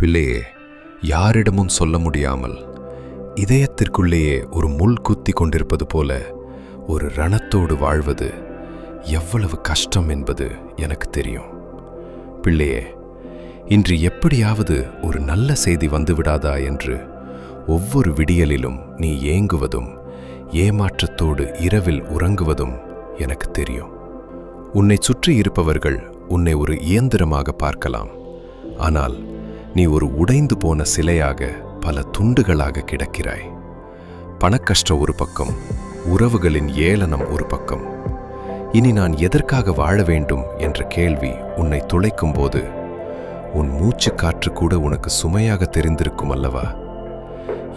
பிள்ளையே, யாரிடமும் சொல்ல முடியாமல் இதயத்திற்குள்ளேயே ஒரு முள் குத்தி கொண்டிருப்பது போல ஒரு ரணத்தோடு வாழ்வது எவ்வளவு கஷ்டம் என்பது எனக்கு தெரியும். பிள்ளையே, இன்று எப்படியாவது ஒரு நல்ல செய்தி வந்துவிடாதா என்று ஒவ்வொரு விடியலிலும் நீ ஏங்குவதும் ஏமாற்றத்தோடு இரவில் உறங்குவதும் எனக்கு தெரியும். உன்னை சுற்றி இருப்பவர்கள் உன்னை ஒரு இயந்திரமாக பார்க்கலாம். ஆனால் நீ ஒரு உடைந்து போன சிலையாக பல துண்டுகளாக கிடக்கிறாய். பணக்கஷ்டம் ஒரு பக்கம், உறவுகளின் ஏளனம் ஒரு பக்கம். இனி நான் எதற்காக வாழ வேண்டும் என்ற கேள்வி உன்னை துளைக்கும் போது உன் மூச்சு காற்று கூட உனக்கு சுமையாக தெரிந்திருக்கும் அல்லவா?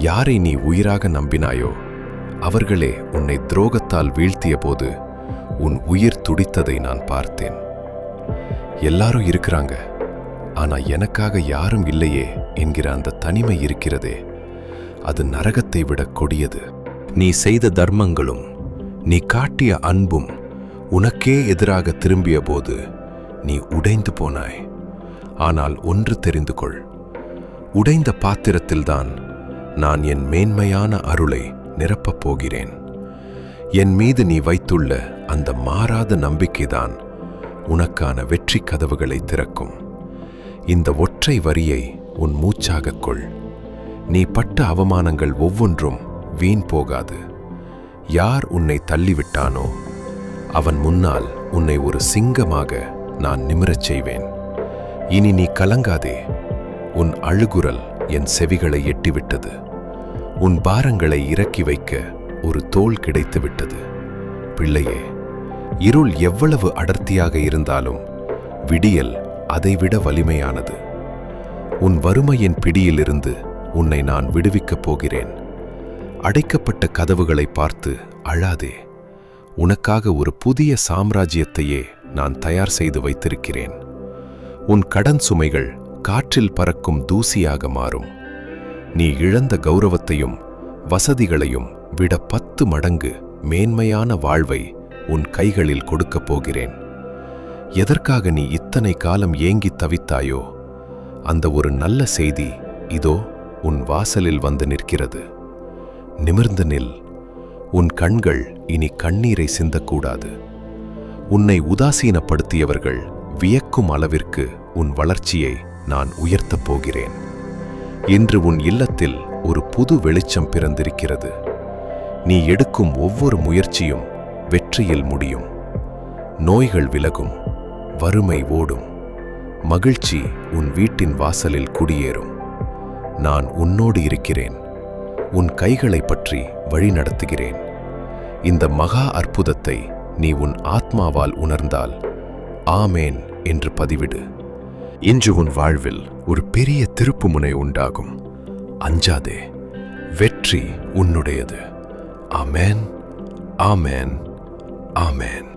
யாரை நீ உயிராக நம்பினாயோ அவர்களே உன்னை துரோகத்தால் வீழ்த்திய போது உன் உயிர் துடித்ததை நான் பார்த்தேன். எல்லாரும் இருக்கிறாங்க, ஆனா எனக்காக யாரும் இல்லையே என்கிற அந்த தனிமை இருக்கிறதே, அது நரகத்தை விட கொடியது. நீ செய்த தர்மங்களும் நீ காட்டிய அன்பும் உனக்கே எதிராக திரும்பிய போது நீ உடைந்து போனாய். ஆனால் ஒன்று தெரிந்து கொள், உடைந்த பாத்திரத்தில்தான் நான் என் மேன்மையான அருளை நிரப்பப் போகிறேன். என் மீது நீ வைத்துள்ள அந்த மாறாத நம்பிக்கைதான் உனக்கான வெற்றி கதவுகளை திறக்கும். இந்த ஒற்றை வரியை உன் மூச்சாகக் கொள். நீ பட்ட அவமானங்கள் ஒவ்வொன்றும் வீண் போகாது. யார் உன்னை தள்ளிவிட்டானோ அவன் முன்னால் உன்னை ஒரு சிங்கமாக நான் நிமிரச் செய்வேன். இனி நீ கலங்காதே. உன் அழுகுரல் என் செவிகளை எட்டிவிட்டது. உன் பாரங்களை இறக்கி வைக்க ஒரு தோள் கிடைத்துவிட்டது. பிள்ளையே, இருள் எவ்வளவு அடர்த்தியாக இருந்தாலும் விடியல் அதைவிட வலிமையானது. உன் வறுமையின் பிடியிலிருந்து உன்னை நான் விடுவிக்கப் போகிறேன். அடைக்கப்பட்ட கதவுகளை பார்த்து அழாதே. உனக்காக ஒரு புதிய சாம்ராஜ்யத்தையே நான் தயார் செய்து வைத்திருக்கிறேன். உன் கடன் சுமைகள் காற்றில் பறக்கும் தூசியாக மாறும். நீ இழந்த கௌரவத்தையும் வசதிகளையும் விட 10 மடங்கு மேன்மையான வாழ்வை உன் கைகளில் கொடுக்கப் போகிறேன். எதற்காக நீ இத்தனை காலம் ஏங்கி தவித்தாயோ அந்த ஒரு நல்ல செய்தி இதோ உன் வாசலில் வந்து நிற்கிறது. நிமிர்ந்து நில். உன் கண்கள் இனி கண்ணீரை சிந்தக்கூடாது. உன்னை உதாசீனப்படுத்தியவர்கள் வியக்கும் அளவிற்கு உன் வளர்ச்சியை நான் உயர்த்தப் போகிறேன். இன்று உன் இல்லத்தில் ஒரு புது வெளிச்சம் பிறந்திருக்கிறது. நீ எடுக்கும் ஒவ்வொரு முயற்சியும் வெற்றியில் முடியும். நோய்கள் விலகும், வறுமை ஓடும், மகிழ்ச்சி உன் வீட்டின் வாசலில் குடியேறும். நான் உன்னோடு இருக்கிறேன். உன் கைகளை பற்றி வழி நடத்துகிறேன். இந்த மகா அற்புதத்தை நீ உன் ஆத்மாவால் உணர்ந்தால் ஆமேன் என்று பதிவிடு. இன்று உன் வாழ்வில் ஒரு பெரிய திருப்புமுனை உண்டாகும். அஞ்சாதே, வெற்றி உன்னுடையது. ஆமேன், ஆமேன், ஆமேன்.